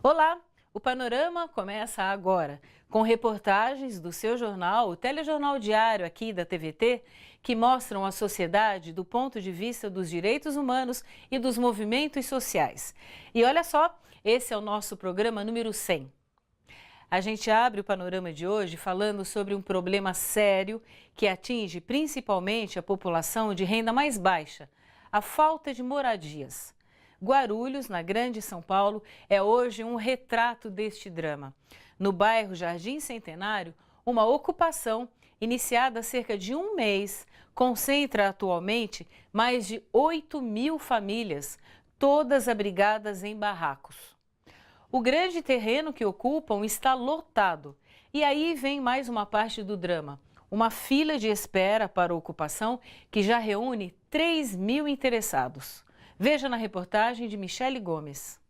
Olá, o Panorama começa agora, com reportagens do seu jornal, o Telejornal Diário aqui da TVT, que mostram a sociedade do ponto de vista dos direitos humanos e dos movimentos sociais. E olha só, esse é o nosso programa número 100. A gente abre o Panorama de hoje falando sobre um problema sério que atinge principalmente a população de renda mais baixa, a falta de moradias. Guarulhos, na Grande São Paulo, é hoje um retrato deste drama. No bairro Jardim Centenário, uma ocupação iniciada há cerca de um mês concentra atualmente mais de 8.000 famílias, todas abrigadas em barracos. O grande terreno que ocupam está lotado. E aí vem mais uma parte do drama. Uma fila de espera para a ocupação que já reúne 3.000 interessados. Veja na reportagem de Michele Gomes.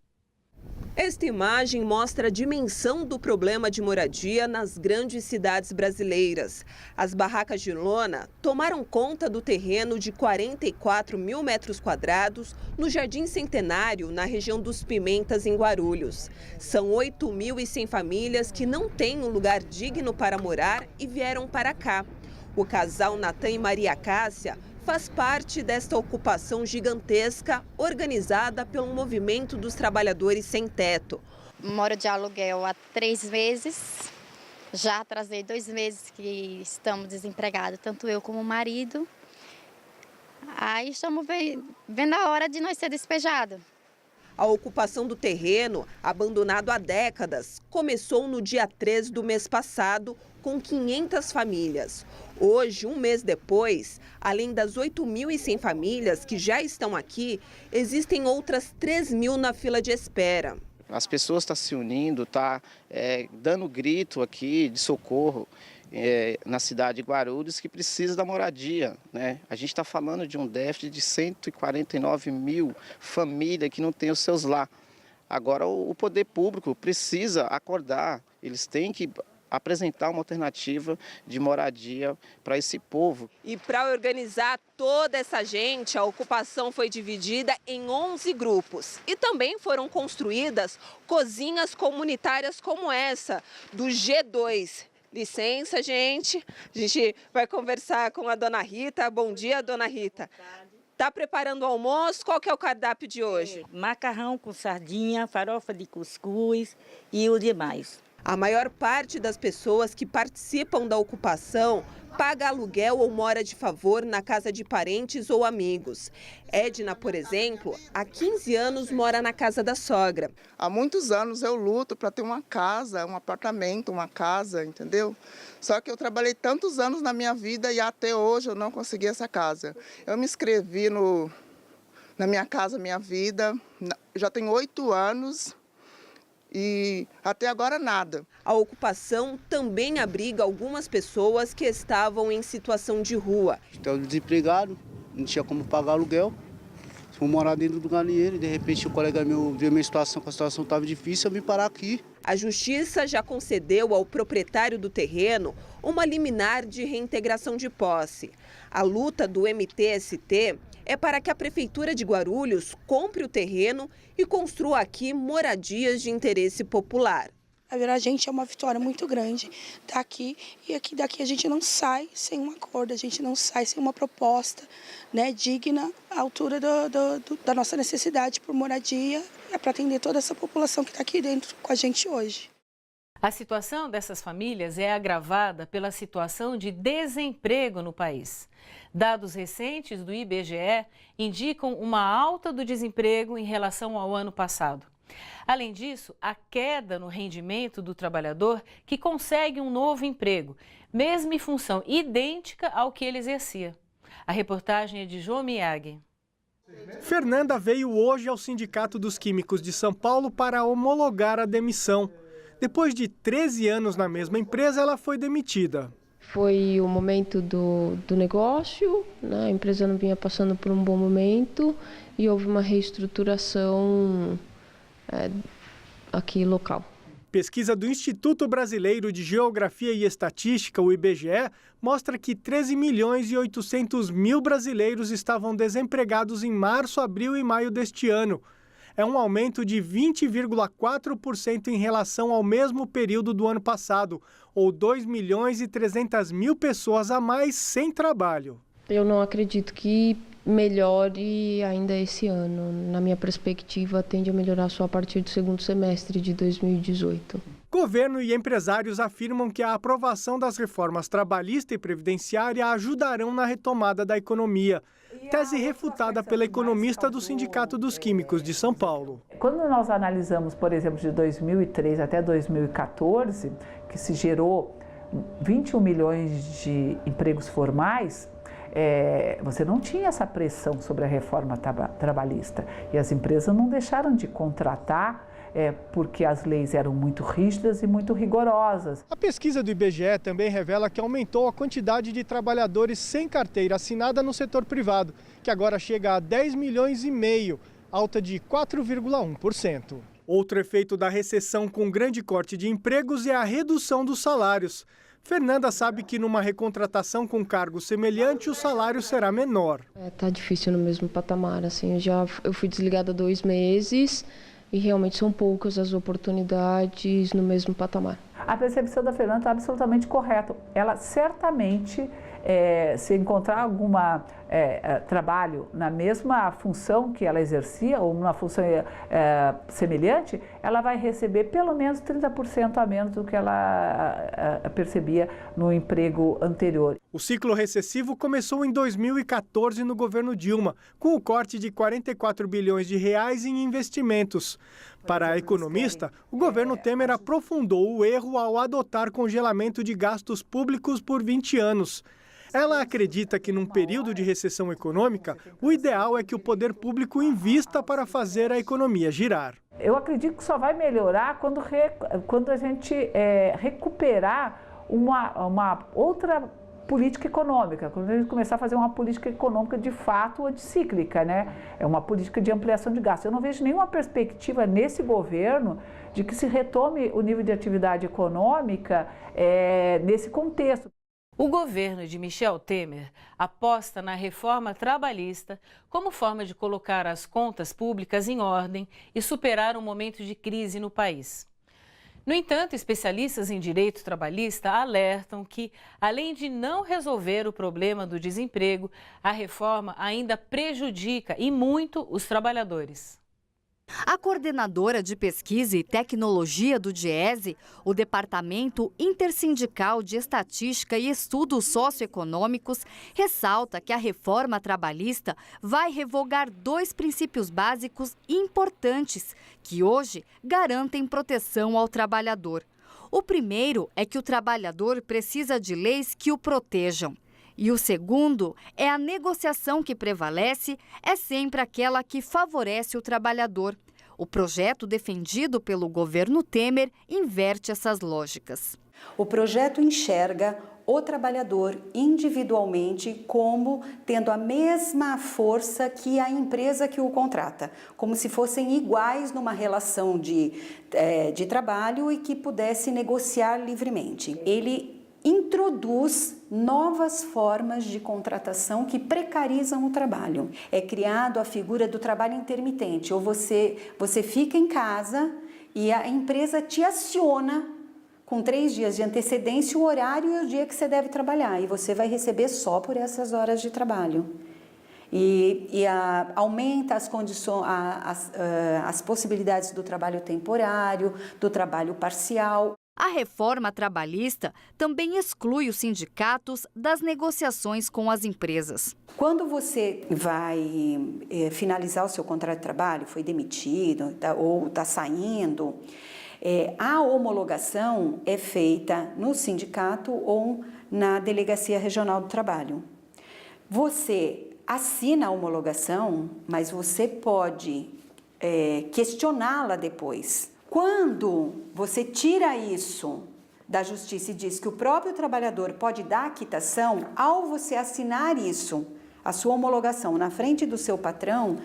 Esta imagem mostra a dimensão do problema de moradia nas grandes cidades brasileiras. As barracas de lona tomaram conta do terreno de 44.000 metros quadrados no Jardim Centenário, na região dos Pimentas, em Guarulhos. São 8.100 famílias que não têm um lugar digno para morar e vieram para cá. O casal Natan e Maria Cássia faz parte desta ocupação gigantesca organizada pelo Movimento dos Trabalhadores Sem Teto. Moro de aluguel há 3 meses, já atrasei 2 meses que estamos desempregados, tanto eu como o marido. Aí estamos vendo a hora de nós ser despejados. A ocupação do terreno, abandonado há décadas, começou no dia 3 do mês passado, com 500 famílias. Hoje, um mês depois, além das 8.100 famílias que já estão aqui, existem outras 3.000 na fila de espera. As pessoas estão se unindo, dando grito aqui de socorro na cidade de Guarulhos, que precisa da moradia, né? A gente está falando de um déficit de 149.000 famílias que não têm os seus lar. Agora o poder público precisa acordar, eles têm que apresentar uma alternativa de moradia para esse povo. E para organizar toda essa gente, a ocupação foi dividida em 11 grupos. E também foram construídas cozinhas comunitárias como essa, do G2. Licença, gente. A gente vai conversar com a dona Rita. Bom dia, dona Rita. Está preparando o almoço? Qual que é o cardápio de hoje? Macarrão com sardinha, farofa de cuscuz e o demais. A maior parte das pessoas que participam da ocupação paga aluguel ou mora de favor na casa de parentes ou amigos. Edna, por exemplo, há 15 anos mora na casa da sogra. Há muitos anos eu luto para ter uma casa, um apartamento, uma casa, entendeu? Só que eu trabalhei tantos anos na minha vida e até hoje eu não consegui essa casa. Eu me inscrevi na Minha Casa Minha Vida, já tenho 8 anos. E até agora nada. A ocupação também abriga algumas pessoas que estavam em situação de rua. Estou desempregado, não tinha como pagar aluguel. Fui morar dentro do galinheiro e de repente o colega meu viu a minha situação, que a situação estava difícil, eu vim parar aqui. A Justiça já concedeu ao proprietário do terreno uma liminar de reintegração de posse. A luta do MTST é para que a Prefeitura de Guarulhos compre o terreno e construa aqui moradias de interesse popular. A gente é uma vitória muito grande daqui, e daqui a gente não sai sem um acordo, a gente não sai sem uma proposta, né, digna à altura da nossa necessidade por moradia, para atender toda essa população que está aqui dentro com a gente hoje. A situação dessas famílias é agravada pela situação de desemprego no país. Dados recentes do IBGE indicam uma alta do desemprego em relação ao ano passado. Além disso, a queda no rendimento do trabalhador que consegue um novo emprego, mesmo em função idêntica ao que ele exercia. A reportagem é de João Miyagi. Fernanda veio hoje ao Sindicato dos Químicos de São Paulo para homologar a demissão. Depois de 13 anos na mesma empresa, ela foi demitida. Foi o momento do negócio, né? A empresa não vinha passando por um bom momento e houve uma reestruturação aqui local. pesquisa do Instituto Brasileiro de Geografia e Estatística, o IBGE, mostra que 13.800.000 brasileiros estavam desempregados em março, abril e maio deste ano. É um aumento de 20,4% em relação ao mesmo período do ano passado, ou 2.300.000 pessoas a mais sem trabalho. Eu não acredito que melhore ainda esse ano. Na minha perspectiva, tende a melhorar só a partir do segundo semestre de 2018. Governo e empresários afirmam que a aprovação das reformas trabalhista e previdenciária ajudarão na retomada da economia. Tese refutada pela economista do Sindicato dos Químicos de São Paulo. Quando nós analisamos, por exemplo, de 2003 até 2014, que se gerou 21 milhões de empregos formais, você não tinha essa pressão sobre a reforma trabalhista. E as empresas não deixaram de contratar porque as leis eram muito rígidas e muito rigorosas. A pesquisa do IBGE também revela que aumentou a quantidade de trabalhadores sem carteira assinada no setor privado, que agora chega a 10,5 milhões, alta de 4,1%. Outro efeito da recessão com grande corte de empregos é a redução dos salários. Fernanda sabe que numa recontratação com cargo semelhante, o salário será menor. Tá difícil no mesmo patamar, assim, eu fui desligada há 2 meses e realmente são poucas as oportunidades no mesmo patamar. A percepção da Fernanda está absolutamente correta. Ela certamente, se encontrar algum trabalho na mesma função que ela exercia, ou numa função semelhante, ela vai receber pelo menos 30% a menos do que ela percebia no emprego anterior. O ciclo recessivo começou em 2014 no governo Dilma, com o corte de 44 bilhões de reais em investimentos. Para a economista, o governo Temer aprofundou o erro ao adotar congelamento de gastos públicos por 20 anos. Ela acredita que num período de recessão econômica, o ideal é que o poder público invista para fazer a economia girar. Eu acredito que só vai melhorar quando a gente recuperar uma outra política econômica, quando a gente começar a fazer uma política econômica de fato anticíclica, né? É uma política de ampliação de gastos. Eu não vejo nenhuma perspectiva nesse governo de que se retome o nível de atividade econômica nesse contexto. O governo de Michel Temer aposta na reforma trabalhista como forma de colocar as contas públicas em ordem e superar um momento de crise no país. No entanto, especialistas em direito trabalhista alertam que, além de não resolver o problema do desemprego, a reforma ainda prejudica e muito os trabalhadores. A coordenadora de pesquisa e tecnologia do DIESE, o Departamento Intersindical de Estatística e Estudos Socioeconômicos, ressalta que a reforma trabalhista vai revogar 2 princípios básicos importantes que hoje garantem proteção ao trabalhador. O primeiro é que o trabalhador precisa de leis que o protejam. E o segundo é a negociação que prevalece, é sempre aquela que favorece o trabalhador. O projeto defendido pelo governo Temer inverte essas lógicas. O projeto enxerga o trabalhador individualmente como tendo a mesma força que a empresa que o contrata, como se fossem iguais numa relação de trabalho e que pudesse negociar livremente. Ele introduz novas formas de contratação que precarizam o trabalho. É criado a figura do trabalho intermitente, ou você fica em casa e a empresa te aciona com 3 dias de antecedência o horário e o dia que você deve trabalhar, e você vai receber só por essas horas de trabalho. Aumenta as condições, as possibilidades do trabalho temporário, do trabalho parcial. A reforma trabalhista também exclui os sindicatos das negociações com as empresas. Quando você vai finalizar o seu contrato de trabalho, foi demitido ou está saindo, a homologação é feita no sindicato ou na Delegacia Regional do Trabalho. Você assina a homologação, mas você pode questioná-la depois. Quando você tira isso da justiça e diz que o próprio trabalhador pode dar a quitação, ao você assinar isso, a sua homologação na frente do seu patrão,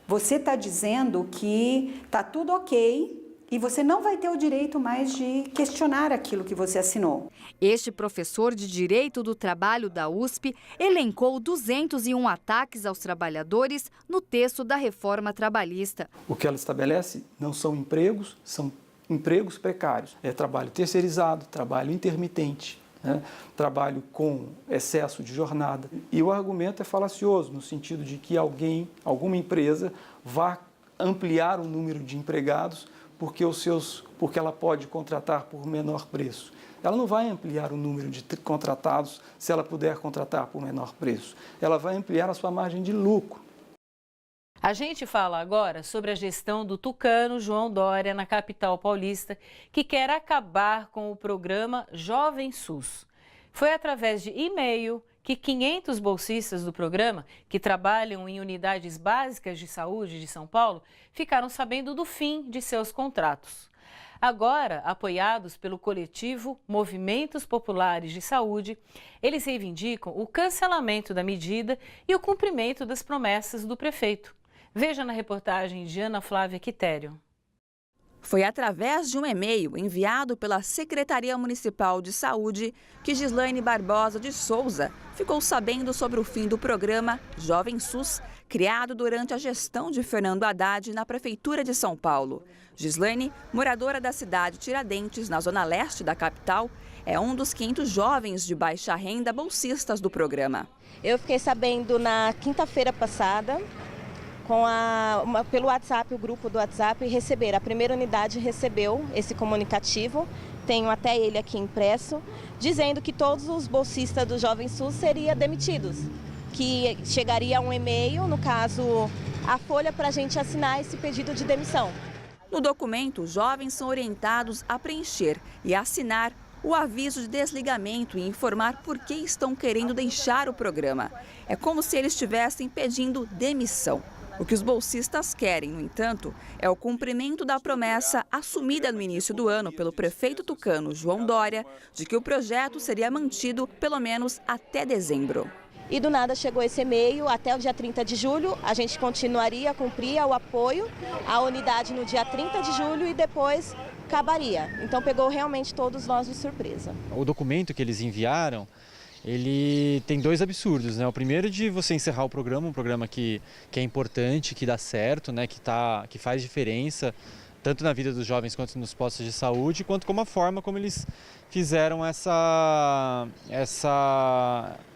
você está dizendo que está tudo ok, e você não vai ter o direito mais de questionar aquilo que você assinou. Este professor de Direito do Trabalho da USP elencou 201 ataques aos trabalhadores no texto da reforma trabalhista. O que ela estabelece não são empregos, são empregos precários. É trabalho terceirizado, trabalho intermitente, né? Trabalho com excesso de jornada. E o argumento é falacioso, no sentido de que alguma empresa vá ampliar o número de empregados porque ela pode contratar por menor preço. Ela não vai ampliar o número de contratados se ela puder contratar por menor preço. Ela vai ampliar a sua margem de lucro. A gente fala agora sobre a gestão do tucano João Dória na capital paulista, que quer acabar com o programa Jovem SUS. Foi através de e-mail que 500 bolsistas do programa, que trabalham em unidades básicas de saúde de São Paulo, ficaram sabendo do fim de seus contratos. Agora, apoiados pelo coletivo Movimentos Populares de Saúde, eles reivindicam o cancelamento da medida e o cumprimento das promessas do prefeito. Veja na reportagem de Ana Flávia Quitério. Foi através de um e-mail enviado pela Secretaria Municipal de Saúde que Gislaine Barbosa de Souza ficou sabendo sobre o fim do programa Jovem SUS, criado durante a gestão de Fernando Haddad na Prefeitura de São Paulo. Gislaine, moradora da cidade Tiradentes, na zona leste da capital, é um dos 500 jovens de baixa renda bolsistas do programa. Eu fiquei sabendo na quinta-feira passada, pelo WhatsApp, o grupo do WhatsApp, a primeira unidade recebeu esse comunicativo, tenho até ele aqui impresso, dizendo que todos os bolsistas do Jovem SUS seriam demitidos, que chegaria um e-mail, no caso, a folha para a gente assinar esse pedido de demissão. No documento, os jovens são orientados a preencher e assinar o aviso de desligamento e informar por que estão querendo deixar o programa. É como se eles estivessem pedindo demissão. O que os bolsistas querem, no entanto, é o cumprimento da promessa assumida no início do ano pelo prefeito tucano João Dória de que o projeto seria mantido pelo menos até dezembro. E do nada chegou esse e-mail, até o dia 30 de julho, a gente continuaria a cumprir o apoio à unidade no dia 30 de julho e depois acabaria. Então pegou realmente todos nós de surpresa. O documento que eles enviaram, ele tem dois absurdos, né? O primeiro de você encerrar o programa, um programa que é importante, que dá certo, né? Que faz diferença, tanto na vida dos jovens quanto nos postos de saúde, quanto como a forma como eles fizeram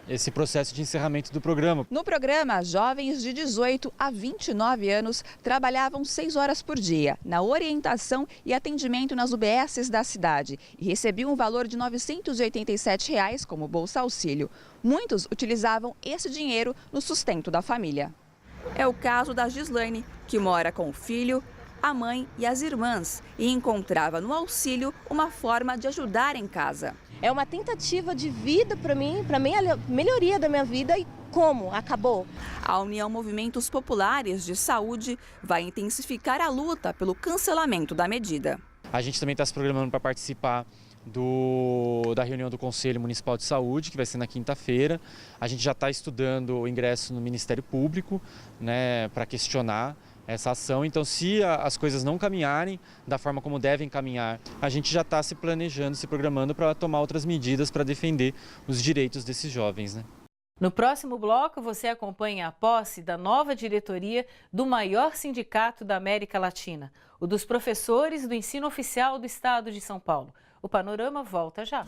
esse processo de encerramento do programa. No programa, jovens de 18 a 29 anos trabalhavam 6 horas por dia na orientação e atendimento nas UBSs da cidade e recebiam um valor de R$ 987 como Bolsa Auxílio. Muitos utilizavam esse dinheiro no sustento da família. É o caso da Gislaine, que mora com o filho, a mãe e as irmãs e encontrava no auxílio uma forma de ajudar em casa. É uma tentativa de vida para mim a melhoria da minha vida e como acabou. A União Movimentos Populares de Saúde vai intensificar a luta pelo cancelamento da medida. A gente também está se programando para participar da reunião do Conselho Municipal de Saúde, que vai ser na quinta-feira. A gente já está estudando o ingresso no Ministério Público, né, para questionar essa ação. Então, se as coisas não caminharem da forma como devem caminhar, a gente já está se planejando, se programando para tomar outras medidas para defender os direitos desses jovens, né? No próximo bloco, você acompanha a posse da nova diretoria do maior sindicato da América Latina, o dos professores do ensino oficial do estado de São Paulo. O Panorama volta já.